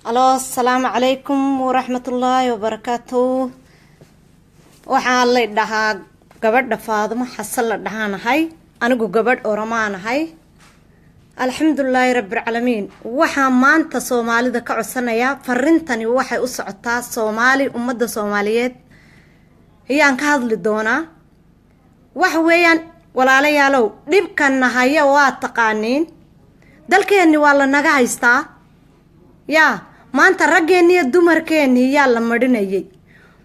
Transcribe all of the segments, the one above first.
Hello, assalamu alaikum warahmatullahi wabarakatuh. Waxaan la dhahaa gabadha Faadimo Xasan la dhahaanahay anigu gabadh Oromaanahay. Alxamdulilaahi rabbil caalamiin. Waxaan maanta Soomaalida ka codsanayaa farintani waxay u socotaa Soomaali ummadda Soomaaliyeed ayaan ka hadli doonaa. Wax weeyaan walaalayaalow dhibkan haya waa taqaaniin dalkeenni waa la naga haystaa yaa maanta raggeeni iyo dumarkeeni yaa la madhinayay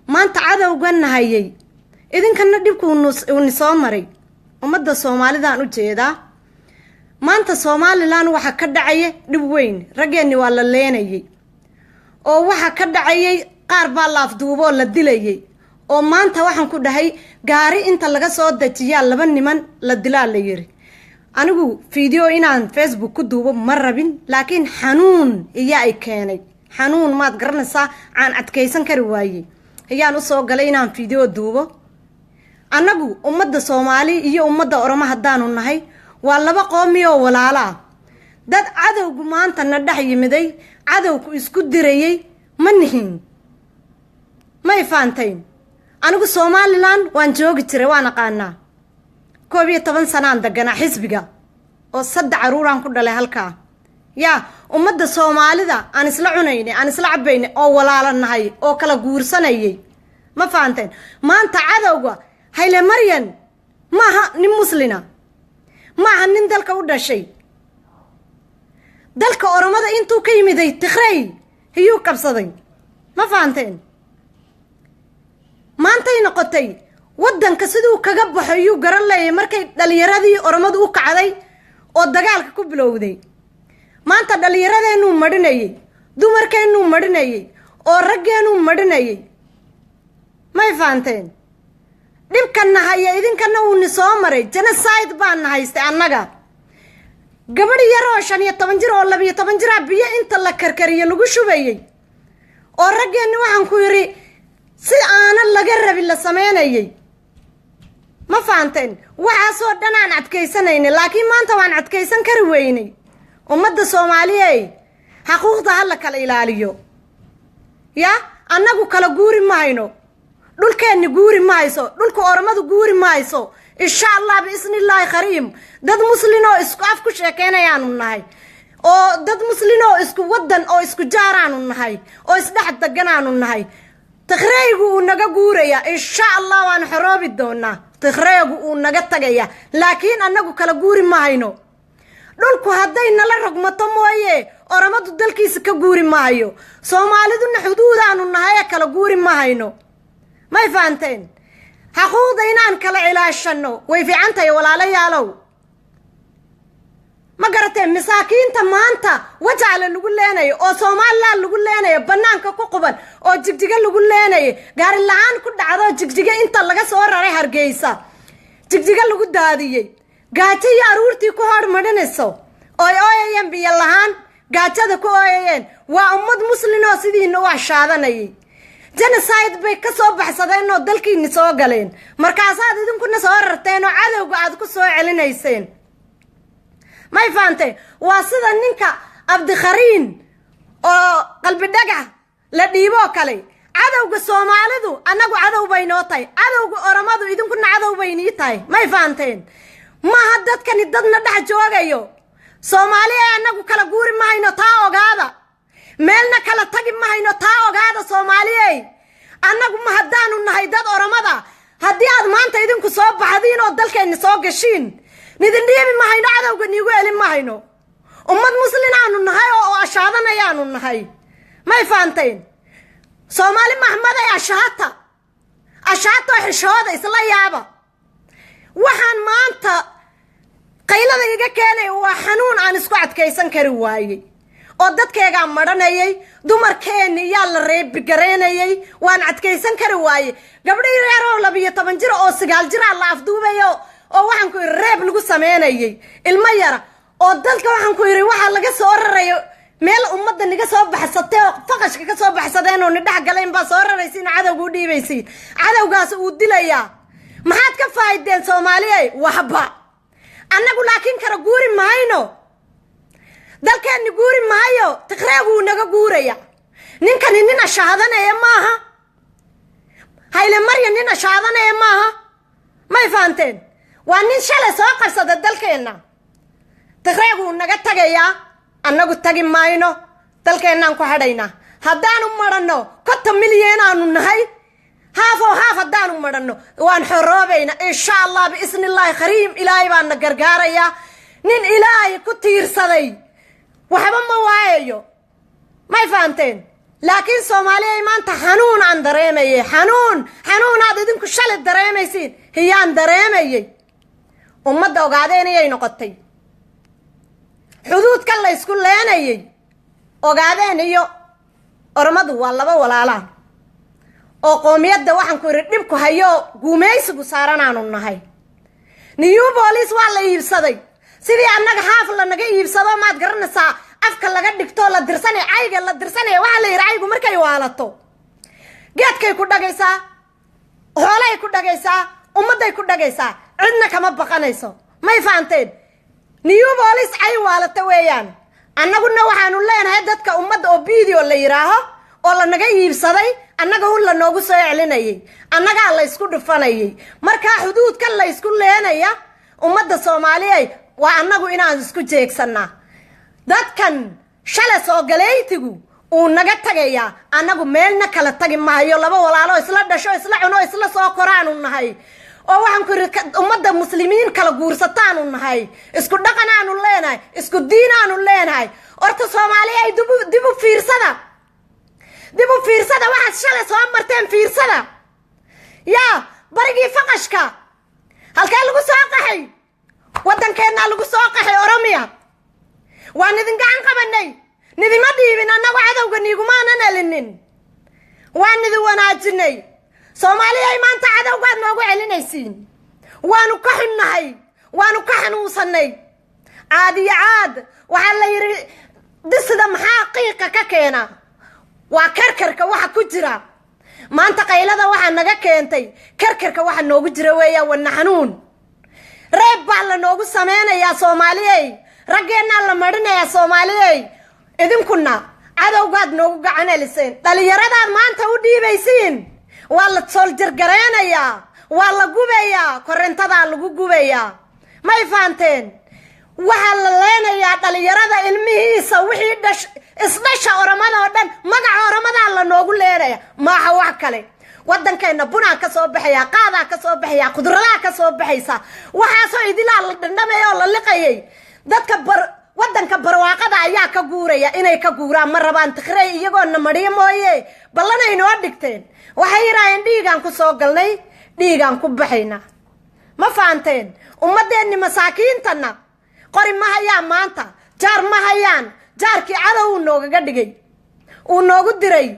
maanta cadawgan hayay idinkana dhibku uu soo maray ummadda Soomaalidaan u jeedaa maanta Somaliland waxa ka dhacay dhib weyn raggeeni waa la leenayay oo waxa ka dhacay qaar baa la afduubo la dilayay oo maanta waxaan ku dhahay gaari inta laga soo dajiyaa laba niman la dilaa la yiri anigu video inaan Facebook ku duubo ma rabin laakiin xanuun iya ay keenay xanuun maad garanaysaa aan adkeysan kari waayay ayaan u soo galay inaan video duubo anagu ummadda Soomaali iyo ummadda Oromo hadaanu nahay waa laba qoomiyo walaala dad cadawgu maanta na dhax yimiday cadawku isku dirayay ma nihin may faantayn anigu Somaliland waan joogi jiray waan aqaanaa 12 sanaan dagana xisbiga oo 3 caruuraan ku dhalay halka yaa ummadda Soomaalida aan isla cunaynay aan isla cabaynay oo walaalanahay oo kala guursanayay ma faanteen maanta cadawga hayle maryan maaha nin muslina maaha nin dalka u dhashay dalka Oromada intuu ka yimiday Tigray ayuu qabsaday ma faanteen maanta ay noqotay wadanka sidoo kaga baxayo garan leeyay markay dhalinyaradii Oromadu u kacday oo dagaalka ku bilowday maanta dhalinyaradeennu madhinayay dumarkeennu madhinayay oo raggeenu madhinayay may faanteen dhibkan haya idinkana uu ni soo maray genocide baan haystay annaga gabadh yar oo 15 jir oo 12 jir biyo inta la karkariyo lagu shubayay oo raggeenu waxaan ku yiri si aanan laga rabin la sameynayay ma faanteen waxa soo dhanaan adkeysanayna laakiin maanta waan adkeysan kari weynay ummadda Soomaaliyeed xuquuqda hal kala ilaaliyo ya annagu kala guuri mahayno dhulkeenni guuri mahayso dhulka Oromadu guuri mahayso insha Allah biisnillaahi khariim dad muslimiin isku af ku sheekeynayaan nahay oo dad muslimiin isku wadan oo isku jaaraan nahay oo isdhax daganaan nahay Tigraygu uu naga guuraya insha Allah waan xoroobi doonaa Tigraygu uu naga tagaya laakiin annagu kala guuri mahayno dhulku haday nala rogmato mooyee Oromadu dalkiisa ka guuri maayo Soomaaliduna xuduudaanu nahay kala guuri mahayno may faanteen xuquuqda inaan kala ilaashano way fiicantahay walaalayaalow ma garateen masaakiinta maanta wajaale lagu leenayo oo Soomaaliland lagu leenayo banaanka ku quban oo jigjiga lagu leenayo gaari la'aan ku dhacdo jigjiga inta laga soo raray Hargeysa jigjiga lagu daadiyay gaajo iyo aruurtii ku hor madhanayso oo ooyeen biyo lahaan gaajada ku ooyeen waa ummad muslimiin oo sidiina wax shaadanayay genocide bay ka soo baxsadeen oo dalkiina soo galeen markaasaad idinkuna soo rarteen oo cadawga aad ku soo celinayseen may faantay waa sida ninka Abdikhariin oo qalbi dhagax la dhiibo kale cadawga Soomaalidu anagu cadow bay noo tahay cadawga Oromadu idinkuna cadow bay nii tahay may faanteen ma hadadkani dadna dhax joogayo Soomaaliya anagu kala guuri mahayno taa ogaada meelna kala tagi mahayno taa ogaada Soomaaliyeey anagu ma hadaanu nahay dad Oromada hadii aad maanta idinku soo baxdiin oo dalkeena soo gashiin nidin dhiibi mahayno cadawga niigu elin mahayno ummad muslimiinaanu nahay oo ashaadanayaanu nahay may faanteen Soomaali Maxmed ay ashaato xishooda isla yaaba waxaan maanta qaylada iga keenay waa xanuun aan isku adkeysan kari waayay oo dadkeega madhanayay dumarkeeni yaa la reeb gareenayay waan adkeysan kari waayay gabadh yar oo 12 jir oo 9 jir la afduubayo oo waxaan ku reeb lagu sameynayay ilma yar oo dalka waxaan ku yiri waxa laga soo rarayo meel ummadda niga soo baxsatay oo faqashka ka soo baxsadeen oo nidhax galeen ba soo raraysiin cadawgu u dhiibaysay cadawgaas uu dilaya maxaad ka faa'iideen Soomaaliyeed waxba annagu laakiin kara guuri mahayno dalkeeni guuri maayo Tigraygu naga guuraya ninkan nina shaadanaya maaha hayle maryan nina shaadanaya maaha may faanteen waa nin shalay soo qabsada dalkeena taqreegu naga tagayaa annagu tagi mayno dalkeenaan ku hadhayna haddaanu marano 50 milyan aanu nahay haaf haddaanu marano waan xoroobayna insha Allah biisnillahi khariim ilaahay baan gargaaraya nin ilaahay ku tiirsaday waxba ma waayo may faanteen laakiin Soomaaliya maanta xanuun aan dareemayay xanuun aad idinku shalay dareemaysiin hiyaan dareemayay ummadda ogaadeen inay noqotay xuduudka la isku leenayay ogaadeen iyo ormadu waa laba walaalaan oo qoomiyadda waxaan ku dhibku hayo guumaysigu saaranaanu nahay new police waa la iibsaday sidii annaga haaf la naga iibsado maad garanaysaa afka laga dhigto la dirsanay ayga la dirsanay waxa la yiraahdo aygu markay waalato geedkay ku dhagaysaa hoolay ku dhagaysaa ummaday ku dhagaysaa cidna kama baqanayso may faanteen new police ay waalata weeyaan annaguna waxaanu leenahay dadka ummadda oo video la yiraaho oo la naga iibsaday annaga uu la noogu soo celinayay annaga la isku dhufanayay marka xuduudka la isku leenaya ummadda Soomaaliyeed waa annagu inaan isku jeegsanaa dadkan shalay soo galeytigu uu naga tagaya annagu meelna kala tagi maayo laba walaalo isla dhasho isla cuno isla soo koraanu nahay oo waxaan ku ummadda muslimiin kala guursataanu nahay isku dhaqanaanu leenahay isku diinaanu leenahay orta Soomaaliya ay dibu fiirsada waxa shalay soo marteen fiirsada yaa barigii faqashka halkee lagu soo qaxay wadankeena lagu soo qaxay Oromiya waan idin gacan qabanay nidima dhiibin annagu cadawga niigumaana elinin waan idin wanaajinay Soomaaliya ay maanta cadawga noogu celinaysiin waanu ka xunnahay waanu ka xanuunsanay caad waxa la yiri disida maxaa qiiqa ka keena waa karkarka waxa ku jira maanta qaylada waxa naga keentay karkarka waxa noogu jira weeyaa wana xanuun reeb baa la noogu sameeynaya Soomaaliyeey raggeena la marinaya Soomaaliyeey idinkuna cadawgaad noogu gacaneliseen dhalinyaradaad maanta u dhiibaysiin waa la soldier gareynaya waa la gubayaa korentada lagu gubayaa may faanteen waxa la leenayaa dhalinyarada ilmihiisa wixii isdasha Oromada oo dhan magaca Oromada la noogu leenaya maaha wax kale wadankeena buna ka soo baxaya qaada ka soo baxaya qudrada ka soo baxaysa waxa soo idilaa la dhandhameeyo la liqayay dadka wadanka barwaaqada ayaa ka guuraya inay ka guuraan ma rabaan tikhray iyagoo na mariyo mooye ballanay noo dhigteen waxay yiraahdeen dhiigaan ku soo galnay dhiigaan ku baxayna ma faanteen ummadeeni masaakiintana qori ma hayaan maanta jaar ma hayaan jaarkii cadow nooga dhigay uu noogu diray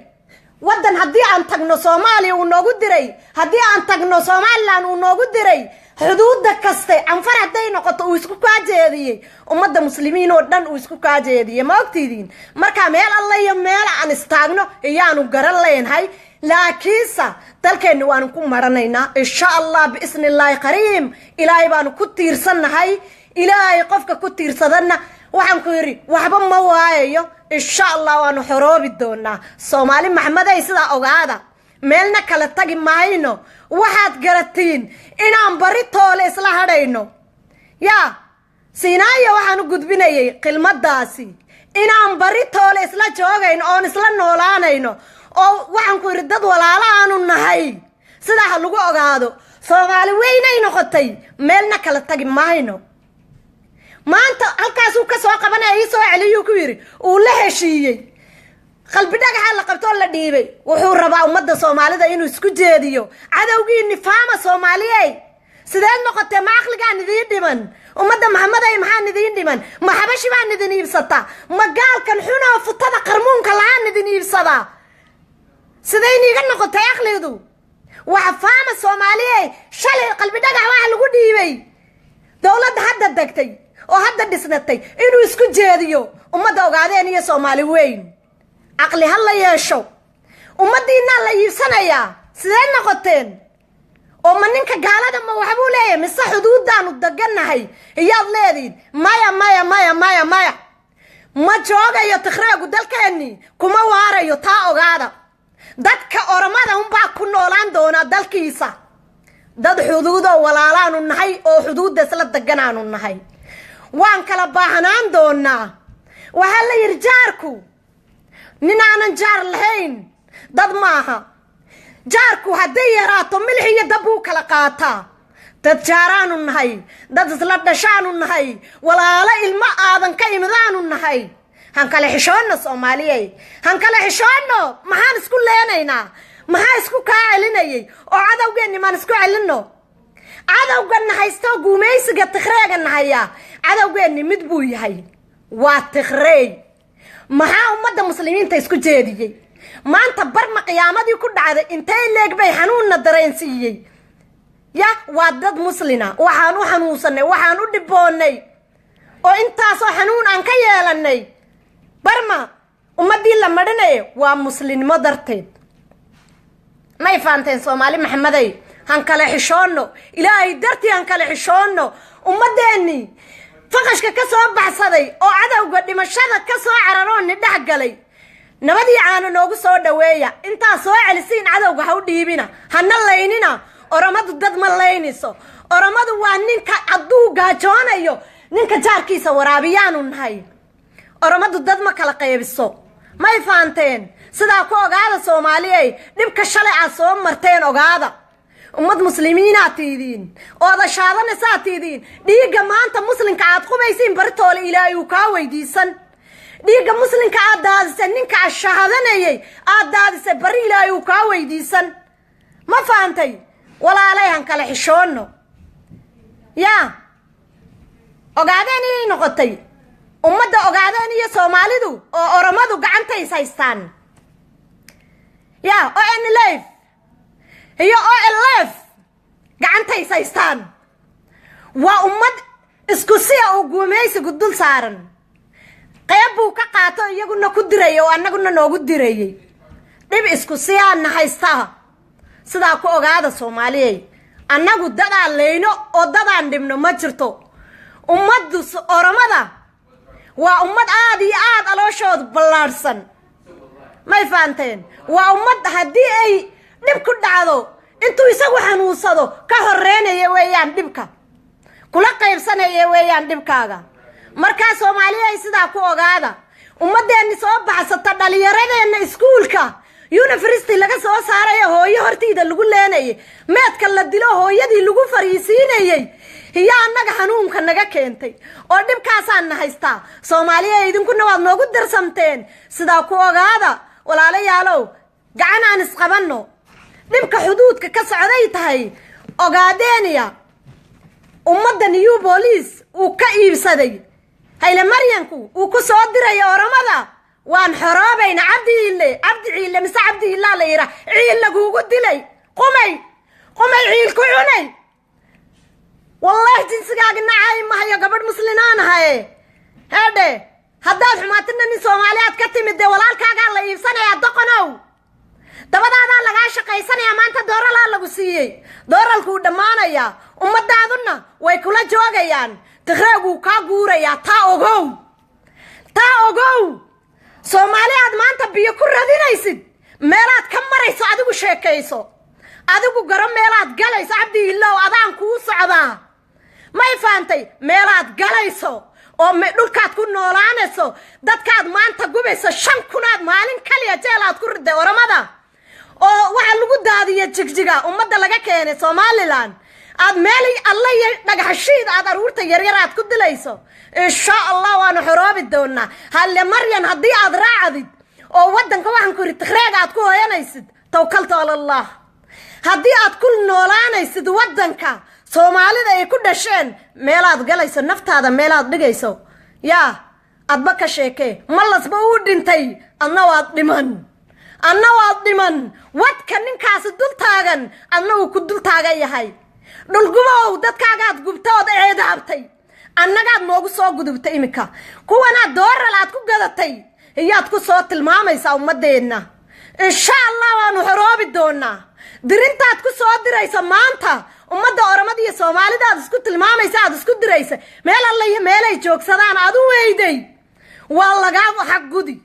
wadan haddii aan tagno Soomaaliya uu noogu diray haddii aan tagno Soomaaliland uu noogu diray xuduudda kaste anfar haday noqoto uu isku kaajeediyay ummadda muslimiin oo dhan uu isku kaajeediyay ma ogtidiin marka meel alla iyo meel aan istaagno iyaanu garan leenahay laakiinsa dalkeena waan ku maranaynaa insha Allah biisnillahi khariim ilaahay baan ku tiirsanahay ilaahay qofka ku tiirsadana waxaan ku yiri waxba ma waayo insha Allah waan xoroobi doonaa Soomaali maxameday sida ogaada meelna kala tagi maayno waxaad garatiin inaan bari toole isla hadhayno yaa siinaayo waxaan gudbinayay qilmadaasi inaan bari toole isla joogayno oo isla noolaanayno oo waxaan ku yiri dad walaalaanu nahay sida lagu ogaado Soomaali weynay noqotay meelna kala tagi maayno maanta halkaas uu ka soo qabanay soo celiyo ku yiri uu la heshiiyay qalbi dhagaxa la qabto la dhiibay wuxuu rabaa ummadda Soomaalida inuu isku jeediyo cadawgii nifaama Soomaaliyeey sideen noqotay ma aqligaan idin dhiman ummadda maxamed ay maxaan idin dhiman ma xabashi baan idin iibsata ma gaalkan xuna futada qarmuunka laan idin iibsada sideen iga noqotay aqlidu waxa faama Soomaaliyeey shalay qalbi dhagax waxa lagu dhiibay dawladda hadda degtay oo hadda dhisnatay inuu isku jeediyo ummadda ogaadeen iyo Soomaali weyn aqli hal la yeesho ummadina la iibsanaya sideen noqoteen oo maninka gaalada ma waxbuu leeyahay mise xuduudaanu daganahay iyaad leediin maya ma joogayo tikhreegu dalkeeni kuma waarayo taa ogaada dadka oromada unbaa ku noolaan doona dalkiisa dad xuduudo walaalaanu nahay oo xuduudda isla deganaanu nahay waan kala baahanaan doonaa waxa la yiri jaarku ninaanan jaar lahayn dad maaha jaarku haddii yaraato milix iyo dab uu kala qaataa dad jaaraanu nahay dad isla dhashaanu nahay walaalo ilmo aadan ka imidaanu nahay han kala xishoonno Soomaaliyay han kala xishoonno maxaan isku leenaynaa maxaa isku kaa celinayay oo cadawgeeni maan isku celinno cadawgan haysto guumaysiga tikhreegan haya cadawgeeni mid buu yahay waa tikhreey maxaa ummadda muslimiinta isku jeediyay maanta barma qiyaamadii ku dhacday intay leeg bay xanuunna dareensiiyay ya waa dad muslina waxaan u xanuunsanay waxaan u dhiboonay oo intaasoo xanuun aan ka yeelanay barma ummadii la marinay waa muslimnimo darteed may faanteen Soomaali maxamaday han kala xishoonno ilaahay dartii han kala xishoonno ummadeeni faqashka ka soo baxsaday oo cadawga dhimashada ka soo cararoon dhax galay nabadii caano noogu soo dhaweeya inta soo celisiin cadawga ha u dhiibina hana laynina oromadu dad ma layniso oromadu waa ninka aduu gaajoonayo ninka jaarkiisa waraabiyaanu nahay oromadu dad ma kala qaybiso may faanteen sidaa ku ogaada Soomaaliyay dhibka shalay aad soo marteen ogaada ummad muslimiina tiidiin oo dashaadana tiidiin dhiiga maanta muslimka aad qubaysiin bartool ilaahay uu ka weydiisan dhiiga muslimka aad daadisan ninka shahadanayay aad daadisay bari ilaahay uu ka weydiisan ma faantay walaalayahan kala xishoonno ya ogaadeen inay noqotay ummadda ogaadeen iyo Soomaalidu oo oromadu gacanta is haystaan ya ONLF iyo OLF gacanta is haystaan waa ummad isku si oo guumaysigu dul saaran qayb uu ka qaato iyaguna ku diray oo annaguna noogu dirayay dhib isku si aan haystaa sidaa ku ogaada Soomaaliyay annagu dadaan leyno oo dadaan dhibno ma jirto ummaddu oromada waa ummad aad iyo aad alooshooda ballaarsan may faanteen waa ummad haddii ay dhib ku dhacdo intuu isagu xanuunsado ka horreynaya weeyaan dhibka kula qaybsanaya weeyaan dhibkaaga markaa Soomaaliyay sidaa ku ogaada ummadeeni soo baxsata dhalinyaradeena iskuulka university laga soo saaray hooyo hortiida lagu leenayay meedka la dilo hooyadii lagu fariisiinayay hiya annaga xanuunka naga keentay oo dhibkaasaan haystaa Soomaaliya idinkuna waad noogu darsamteen sidaa ku ogaada walaalayaalow gacan aan isqabanno dhibka xuduudka ka socday tahay ogaadeeniya ummadda new police uu ka iibsaday hayla maryanku uu ku soo diray oromada waan xoroobayna cabdi ciile mise cabdi ilaa la yira ciil lagugu dilay qumay ciil ku cunay wallahi jinsigaaga nacay ma hayo gabadh muslimaan ahay hade haddaad xumaatina nin Soomaaliyaad ka timid walaalkaaga la iibsanaya doqonow dabadaada laga shaqaysanaya maanta dooral lagu siiyay dooralku dhamaanaya ummadaaduna way kula joogayaan tikhreegu ka guuraya taa ogow Soomaaliyaad maanta biyo ku radinaysid meelaad ka marayso adigu sheekayso adigu garo meelaad galayso cabdi ilaaw adaan ku socdaa may faantay meelaad galayso oo dhulkaad ku noolaanayso dadkaad maanta gubayso 5,000 maalin kaliya jeelaad ku riday oromada oo waxa lagu daadiyo jigjiga ummadda laga keenay Somaliland aad meelay Allah ya dhagaxshiid aad aruurta yaryaraad ku dilayso insha Allah waan xoroobi doonaa hal maryan hadii aad raacdid oo wadanka waxan ku ritreeg aad ku hooyanaysid tawakkaltu ala Allah hadii aad ku noolaanaysid wadanka Soomaalida ay ku dhasheen meelaad galayso naftaada meelaad dhigayso ya adba ka sheekay malasba uu dhintay anna waad dhiman wadka ninkaas dul taagan anna uu ku dul taagan yahay dhulgubow dadkaagaad gubtood eedaabtay annagaad noogu soo gudubtay imika kuwana dooral aad ku gadatay iyaad ku soo tilmaamaysaa ummadeena insha Allah waanu xoroobi doonaa dirintaad ku soo diraysa maanta ummadda oromada iyo Soomaalida aad isku tilmaamaysa aad isku diraysa meel alla iyo meel ay joogsadaan aad u weyday والله حقودي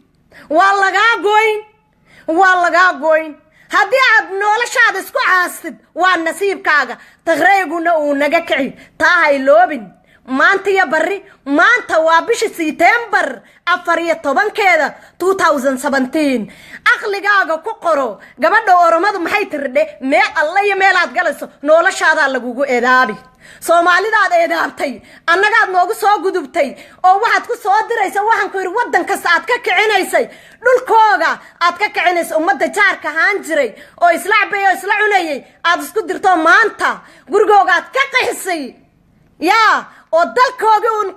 والله قوين هدي عاد نولشاد اسكو عاصد وان نصيبكاغا تغريغونا ونغا كعي تاهاي لوبين maanta ya bari maanta waa bishii September 14 2017 aqligaaga ku qoro gabadha oromadu maxay tirdhe mee alla iyo meelaad galayso noloshaada lagugu eedaabi Soomaalidaad eedaabtay annagaad noogu soo gudubtay oo waxaad ku soo diraysa waxaan ku yiri wadan kasta aad ka kicinaysay dhulkooga aad ka kicinaysay ummadda jaarka haan jiray oo islaacbay oo isla cunayay aad isku dirto maanta gurigooga aad ka qixisay yaa ودلكوغون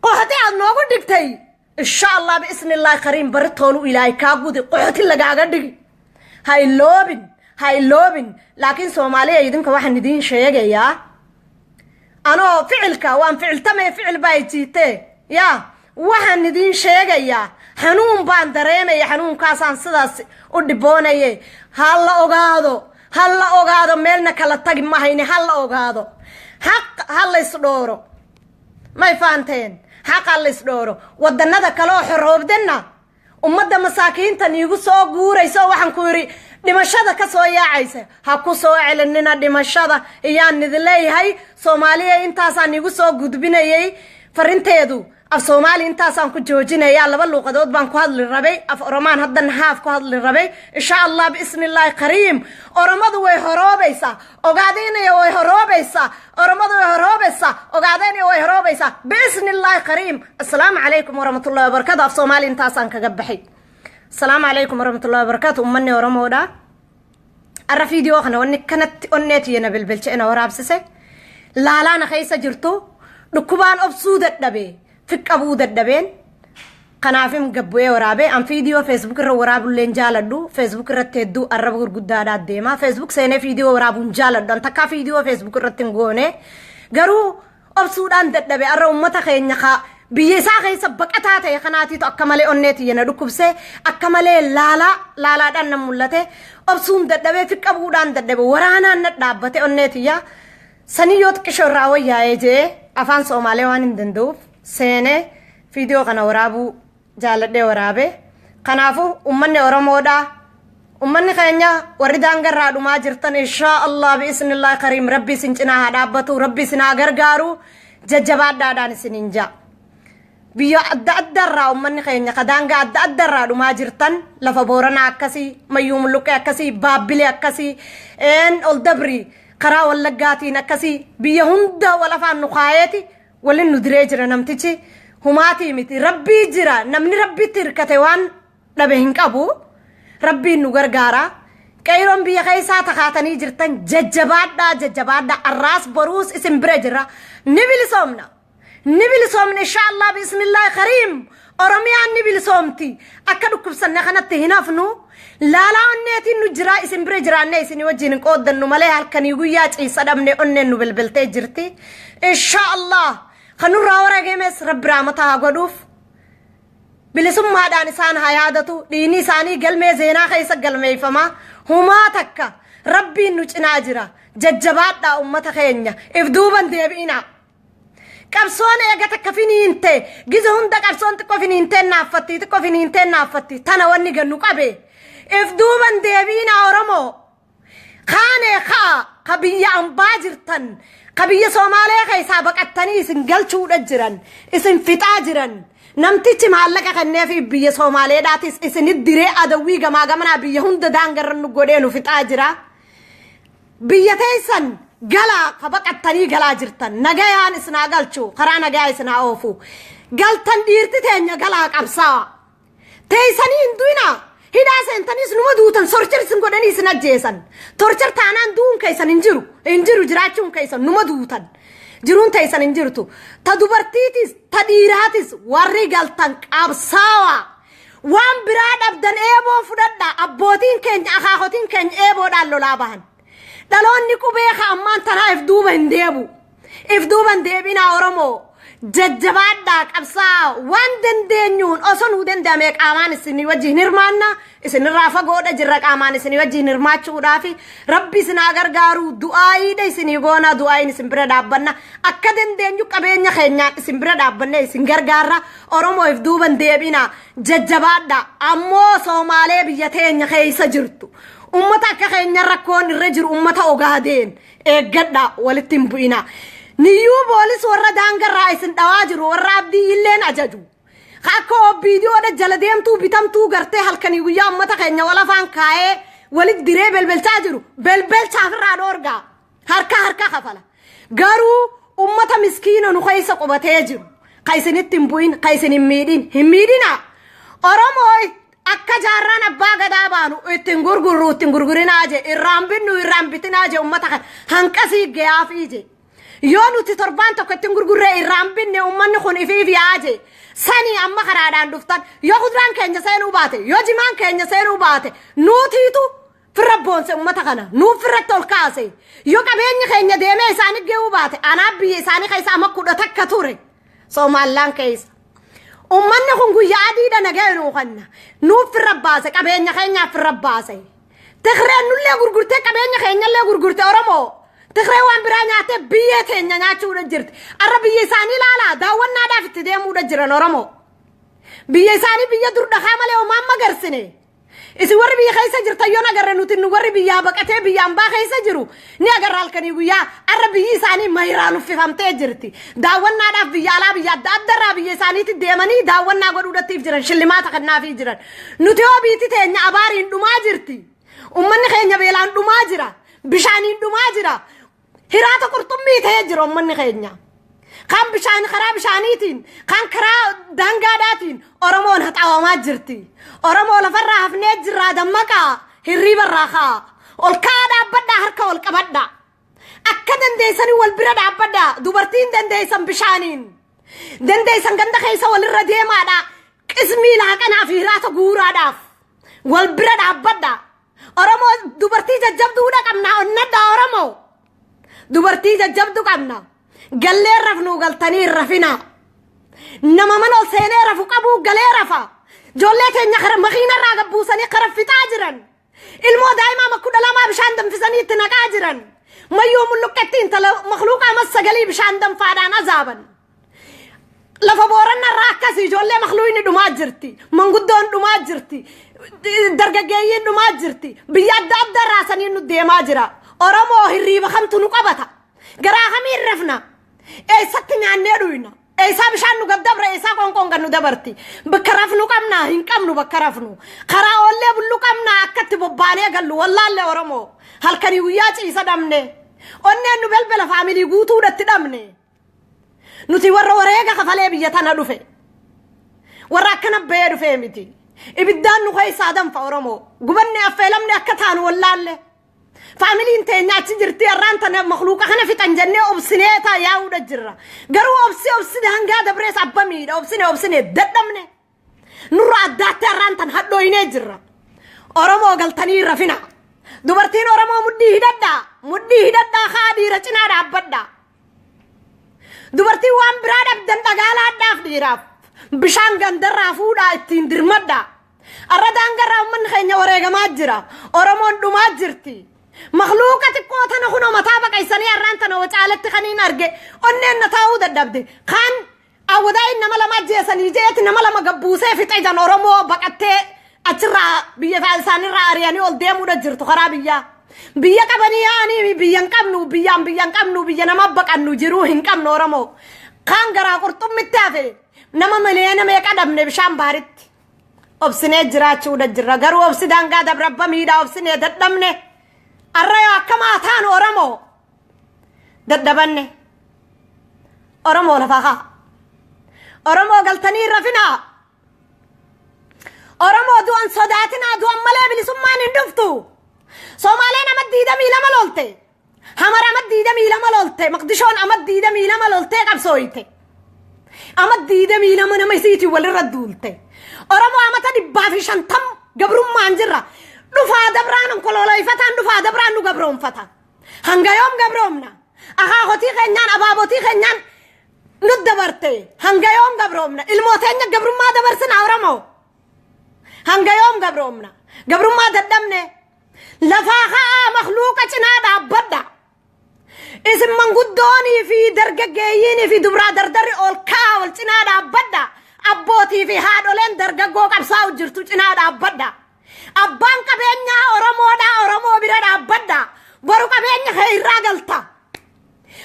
قحتي عاد نوغو دغتay ان شاء الله باذن الله كريم برتولو الهي كاغودي قحتي لغاغا دغي هاي لوبين لكن سوماليه يدنك waxaan idin sheegaya ano ficilka waan ficiltamay ficil baaytiite ya waxaan idin sheegaya xanuun baan dareemay xanuunkaasaan sidaas u dhiboonayay hal la ogaado meelna kala tagi ma hayni hal la ogaado حق هلا يصدورو ما يفانتين حق هلا يصدورو ودنا كلو حروبدنا ومدة مساكين تنيجو سو غوري سو waxaan ku yiri dhimashada ka soo yaacaysa ha ku soo celinina dhimashada iyaan nidleeyahay Soomaaliya intaasaan igu soo gudbinayay farinteedu af Soomaali intaasaan ku joojinaya laba luqadood baan ku hadli rabay af Oromaan hadan haaf ku hadli rabay insha Allah bismillah kareem Oromadu way horoobaysa ogaadeenay way horoobaysa Oromadu way horoobaysa ogaadeenay way horoobaysa bismillah kareem assalaamu alaykum wa rahmatullahi wa barakatuh af Soomaali intaasaan kaga baxay assalaamu alaykum wa rahmatullahi wa barakatuh ummanni Oromooda ara video khana kanat onneetiyana bilbilchina waraabsise laalaana khaysa jirto dhukubaan obsuuda dhabe فك أبو دبين قنافم قبوي ورابي أم فيديو فيسبوك ورابو لين جالدو فيسبوك رتدو الربو قدادات ديما فيسبوك سيني فيديو ورابو جالدو انتكا فيديو فيسبوك رتنقوني قرو أبسودان دبي أرى أمتا خين نخا بيسا خي سبك أتاتي خناتي تو أكمالي أنيتي ينادو كبسي أكمالي لالا دان نمولتي أبسون دبي فك أبو دان دبي ورانا ندابتي أنيتي يا سنيوت كشو راوي يا ايجي أفان سومالي وان دندوف سنة فيديو كنا ورابو جالد ورابه كنافو أمني ورمودا أمني خينيا وردان غرادو ما جرتن إن شاء الله بإذن الله كريم ربي سنجنا هدابتو ربي سنا غرغارو ججبات دادان سننجا بيو أدى أمني خينيا كدانغا أدى ما جرتن لفبورنا أكسي ميوم لوك أكسي بابلي أكسي إن الدبري قرا واللقاتي نكسي بيو هندا ولا فان نخايتي ولن ندريجر نمتيجي هماتي متي ربي جرا نمني ربي تركتوان لبهنك أبو ربي نغرغارا كيرون بيا خيسا تخاتني جرتن ججبات دا الراس بروس اسم برجرا نبي لسومنا إن شاء الله بسم الله كريم أرميان نبي لسومتي أكدو كبسنا خانت هنا فنو لا أنيتي نجرا اسم برجرا نيسي نوجين قود دنو مليها الكنيويات عيسى دمني أنن بالبلتي جرتي إن شاء الله خنو راورا جيمس رب رامتها قدوف بلسم ما دانسان حيادتو ديني ساني قلمي زينا خيسا قلمي فما هما تكا ربي نجنا جرا ججبات دا أمتا خينيا افدوبا ديبئنا كبسون ايغا تكفيني انتي جيزهون دا كبسون تكفيني انتي نافتي تانا واني قنو قبي افدوبا ديبئنا ورمو خاني قبيا انباجرتن قبية سومالية خيسا بقتني اسن قلشو دجران اسن فتاجران نمتيش معلقة خنية في بيا سومالية داتيس اسن الدري أدوي قمنا بيا هند دانقر نقودينو فتاجرا بيا تيسن قلا قبقتني قلا جرتن نقايان اسنا قلشو قرانا قاي اسنا اوفو قلتن ديرتي تينيا قلا قبسا تيسنين دوينا هدا سنتنيس نمدوتن سورچر سنگودني سنجيسن تورچر تانان دون كيسن انجرو جراچون كيسن نمدوتن جرون تيسن انجرتو تدبرتيتس تديراتس وري غلطن قبساوا وان براد ابدن ايبو فددا ابوتين كن اخاخوتين كن ايبو دالو لابان دالون نيكو بيخا امان تنا افدوبن ديبو افدوبن ديبينا اورمو jajjabaadhaa qabsaa waan dandeenyuun osoo nu danda'ame qaamaan isinii wajjin hirmaanna isinirraa fagoodha jirra qaamaan isinii wajjin hirmaachuudhaaf rabbi isin haa gargaaru du'aayiidha isinii goona du'aayin isin bira dhaabbanna akka dandeenyu qabeenya keenyaan isin bira dhaabbanne isin gargaarra Oromoof duuban deebina jajjabaadhaa ammoo Somaalee biyya teenya keessa jirtu ummata akka keenya rakkoon irra jiru ummata Ogaadeen eeggadhaa walitti hin bu'ina Niyu bolis warra daangarraa isin dhawaa jiru warra abdii illeen ajaju akka viidiyoodha jala deemtuu bitamtuu gartee halkanii guyyaa ummata keenya wal afaan kaa'ee walit diree belbelchaa jiru belbelchaaf irraa dhoorgaa harka kafala garuu ummata miskiina nu keessa qubatee jiru ka isinitti hin bu'in ka isin hin miidhina Oromoo akka jaarraan abbaa gadaa baanu ittiin gurgurinaa je irraan bitinaa je ummata kan hanqasii gayaafii je yoo nuti torban tokko ittiin gurgurree irraan binne ummanni kun ifiif yaaje sanii amma karaadhaan dhuftan yoo kuduraan keenya seenuu baate yoo jimaan keenya seenuu baate nuutiitu firra boonse ummata kana nuuf firratti ol kaase yoo qabeenyi keenya deemee isaanii ge'uu baate anaaf biyya isaanii keessa amma 10 takka ture Somaalaan keessa ummanni kun guyyaa adiidha nagee nuu kanna nuuf firra baase qabeenya keenyaaf firra baase Tigreen nullee gurgurtee qabeenya keenyallee gurgurtee Oromoo Tigree waan biraa nyaatee biyya teenya nyaachuudha jirti. Arra biyya isaanii ilaala daawwannaadhaaf itti deemuudha jiran Oromoo. Biyya isaanii biyya dur dhagaa malee homaan magarsine. Isi warri biyya keessa jirtan yoo nagarre nuti nu warri biyyaa baqatee biyya hambaa keessa jiru ni agarra halkanii guyyaa arra biyyi isaanii mayraan uffifamtee jirti. Daawwannaadhaaf biyya alaa biyya adda addarraa biyya isaaniitti deemanii daawwannaa godhuudhaatiif jiran shillimaata kannaafii jiran. Nuti hoo biitti teenya abaariin dhumaa jirti. Ummanni keenya beelaan dhumaa jira. Bishaaniin dhumaa jira. Hiraata qurxummii ta'ee jira ummanni keenya. Kan bishaan karaa bishaaniitiin, kan karaa daangaadhaatiin Oromoon haxaawamaa jirti. Oromoo lafarraa hafnee jirraa dammaqaa hirriibarraa kaa. Ol kaa dhaabbadhaa harka ol qabadhaa. Akka dandeessanii wal bira dhaabbadhaa dubartiin dandeessan bishaaniin. Dandeessan ganda keessa walirra deemaadhaa. Qismii laaqanaa fi hiraata guuraadhaaf. Wal bira dhaabbadhaa. Oromoo dubartii jajjabduudha qabna onnadhaa Oromoo. Dubartii jajjabdu qabna gallee rafnu galtanii rafina nama mana ol seenee rafu qabu galee rafa joollee teenya kara makiina irraa gabbuusanii karaffitaa jiran ilmoo daa'imaa makkuudha lamaa bishaan danfisanii itti naqaa jiran mayyuu mulluqqetti intala makluuqa amas sagalii bishaan danfaadhaan azaaban lafa booranna irraa akkasii ijoollee makluuqni dhumaa jirti manguddoon dhumaa jirti dargaggeeyyiin dhumaa jirti biyya adda adda irraa sanii nu deemaa jira Oromoo hirriiba kamtu nu qabata garaa kamiin rafna eessatti nyaannee dhuyna eessaa bishaan nu gaddabre eessaa qoonqoon gan nu dabarti bakka rafnu qabna hin qabnu bakka rafnu karaa oollee bullu qabna akkatti bobbaanee gallu wallaallee Oromoo halkanii guyyaa ciisa dhabne onneen nu belbela faamilii guutuudhatti dhabne nuti warra wareega kafalee biyya tana dhufe warra akkana ba'ee dhufe miti ibiddaan nu keessaa danfa Oromoo gubanne affeelamne akka taanu wallaalle Familiin teenya achi jirti irraan tana makhluuqa kana fixan jennee obsinee taa yaa'uudha jirra. Garuu obsine hangaa dabrees abbamiidha obsine dadhabne. Nurra addaatti irraan tan hadhooyinee jirra. Oromoo galtanii rafina. Dubartiin Oromoo muddii hidhadhaa haa dhiira cinaa dhaabbadhaa. Dubartiin waan biraa dhabdan dhagaalaadhaaf dhiiraaf. Bishaan gandarraa fuudhaa ittiin dirmadhaa. Arra daangarraa ummanni keenya wareegamaa jira. Oromoon dhumaa jirti. مخلوقة تقوتنا هنا متابقة إنسانية رانتنا وتعالت خنين أرجع أننا نتاود الدبدة خان أو ده إنما لما جيسني جيت إنما لما جبوسه في تعيد نورمو بقتة أترى بيفعل ساني رأرياني أول ديم ودجرت خرابية بيا كبنياني بيان كمنو بيان ما بق أنو جروهن كم نورمو خان جرا قرطم متافه نما مليانا ما يكادم نبشام بارد أبسنة جرات شو دجرا جرو أبسدان قاد بربا ميدا أبسنة دتنمنه الرأي كما ثان أورمو ددبني أورمو لفاها أورمو قلتني رفنا أورمو دوان صداتنا دوان ملابل سمان اندفتو سومالين أمد ديدا ميلا ملولتي همار أمد ديدا ميلا ملولتي مقدشون أمد ديدا ميلا ملولتي قبسويتي أمد ديدا ميلا من ميسيتي والردولتي أورمو أمد دبافي شانتم قبرم مانجرة دفع دبران كلولا يفتان دفع دبران نقبرون فتان هنگا يوم قبرومنا أخا خوتي خنان أبابوتي خنان ندبرتي هنگا يوم قبرومنا الموتين قبرو ما دبرسنا ورمو هنگا يوم قبرومنا قبرو ما ددمنا لفاخا مخلوقة نادا بدا اسم من قدوني في درقاقييني في دبرا دردري أولكاول نادا بدا أبوتي في هادولين درقاقو قبصاو جرتو نادا بدا أبان كبينيا أورمو بدا بدا برو كبينيا خير راقلتا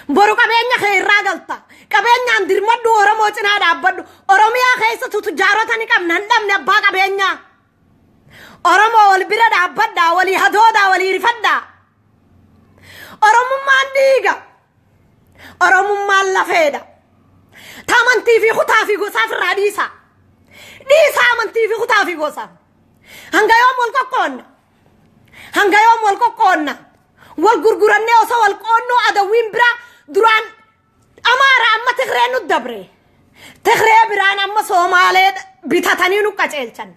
برو كبينيا خير راقلتا كبينيا اندر مدو أورمو نادا بدو أورميا خيسة تتجارو تاني كم نندم نبا كبينيا أورمو والبدا بدا ولي هدودا ولي رفدا أورمو مانديغا أورمو مالافيدا تامنتي في خطا في غوصا في الراديسة ديسا منتي في خطا في غوصا هنگا يوم والكوكونا والغرغراني اوسا والقونو ادوين برا دران امارا اما تغرينو الدبري تغري بران اما صومالي بيتاتانينو قاچيلچن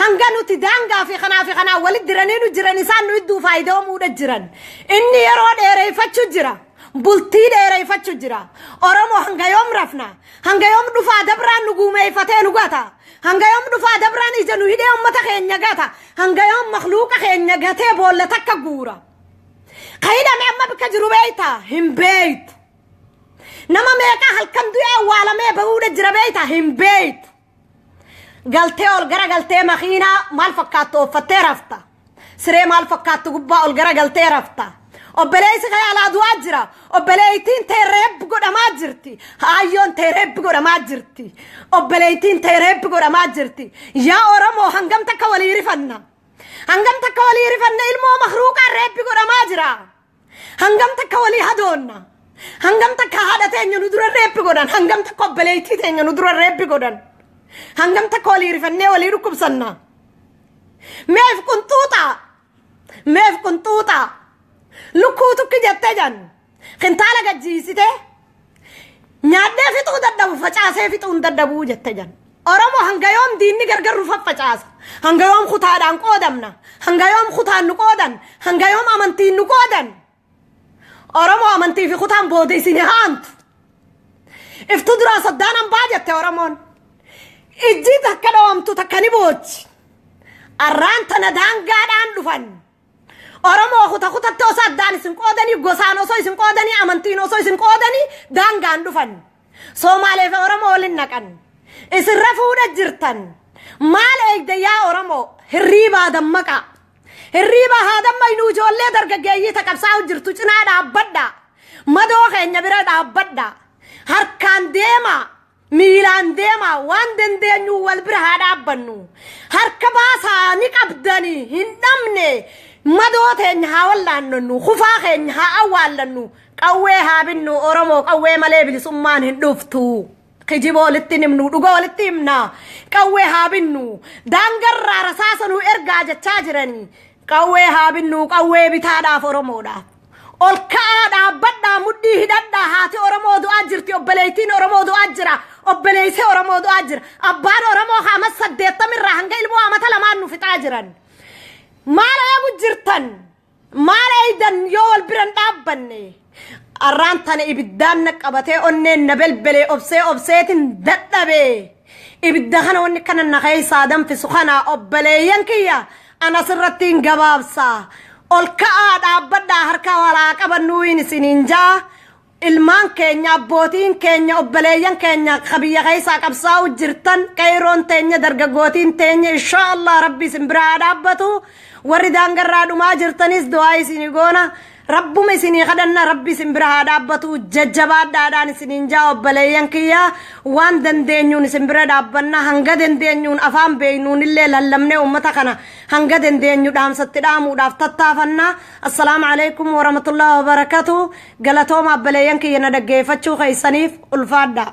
هنگا نوتي دانغا في خنا ولد درانينو جرانيسان نو يدو فايدو مودا جران اني يرو ديري فچو جرا بلتي ديري فچو جرا اورمو هنگا يوم رفنا هنگا يوم دفا دبران نغومي فتين غاتا هنگا يوم دفا دبران اجنو هيدي امتا خينيا غاتا هنگا يوم مخلوق خينيا غاتا بولا تكا غورا قيدا مما بكجرو بيتا هم بيت نما ميكا هلكم دويا والا مي بودا جرا بيتا هم بيت قلتي والقرا قلتي مخينا مال فكاتو فتيرفتا سري مال فكاتو قبا والقرا قلتي رفتا وبلايس خيال أدواجرة وبلايتين تيرب قد ما جرتي هايون تيرب قد ما جرتي وبلايتين تيرب قد ما جرتي يا أورمو هنگم تكوالي رفنا هنگم تكوالي رفنا المو مخروقا رب قد ما جرا هنگم تكوالي هدونا هنگم تكهادتين يندر الرب قدن هنگم تكوبلايتين يندر الرب قدن هنگم تكوالي رفنا ولي ركب سنة ميف كنتوتا لكوتو كجتة جن خنتالا قجيسيته نيادة في تو ددبو فچاسه في تو ددبو جتة جن أورمو هنگا يوم ديني غرغر رفا فچاس هنگا يوم خطادان قودمنا هنگا يوم خطان نقودن هنگا يوم امنتين نقودن أورمو امنتي في خطان بودي سينهانت افتو دراسة دانم باجت أورمون اجي تكنا ومتو تكني بوچ أران تندان قادان دفن أورمو خطا توسات داني سنقودني غوسانو سوي سنقودني أمنتينو سوي سنقودني دان غاندفن سومالي في أورمو لنكن اسرفو دجرتن مال ايد يا أورمو هريبا دمكا هريبا هذا ما ينوجو اللي درقاقيي تكبساو جرتو جنا دابدا مدو خينيا برا دابدا هركان ديما ميلان ديما واندن دينيو والبرها دابنو هركباسا نكبدني هندمني مدوتين هاولانو خفاخين هاولانو قوي هابنو أورمو قوي مليبلي سمان هندوفتو كجيبو لتنمنو دغو لتمنا قوي هابنو دانغر رساسنو ارغاجا تاجرني قوي هابنو قوي بتادا فورمو دا الكادا بدا مدي هددا هاتي أورمو دو أجرتي وبليتين أورمو دو أجرا وبليسي أورمو دو أجر أبان أورمو خامس سديتا من راهنغا إلمو أمتا لمانو في تاجرن مالا يابو جرتن مالا ايدن يول برن دابني أرانتان إبدان نقبتي أنين نبلبلي أبسيتن دتبي إبدان وني كان النخي صادم في سخنا أبلي ينكيا أنا سرتين قبابسا الكاد أبدا هركا ولا كبنوين سنينجا ilmaan keenya abbootiin keenya obboleeyyan keenya qabiya qaysaa qabsaa jirtan qayroon teenya dargaggootiin teenya inshallah rabbi simbiraa dhaabbatu warri daangarraa dhumaa jirtanis du'aa isinii goona rabbuma isinii kadhanna rabbi simbiraa dhaabbatu jajjabaadhaadhaan isiniin jaa obboleeyyan kiyya waan dandeenyuun simbira dhaabbanna hanga dandeenyuun afaan beeynuun illee lallamnee ummata kana hanga dandeenyu dhaamsatti dhaamuudhaaf tattaafanna assalaamu alaykum wa rahmatullahi wa barakatuh galatooma obboleeyyan kiyya na dhaggeeffachuu keessaniif ulfaadhaa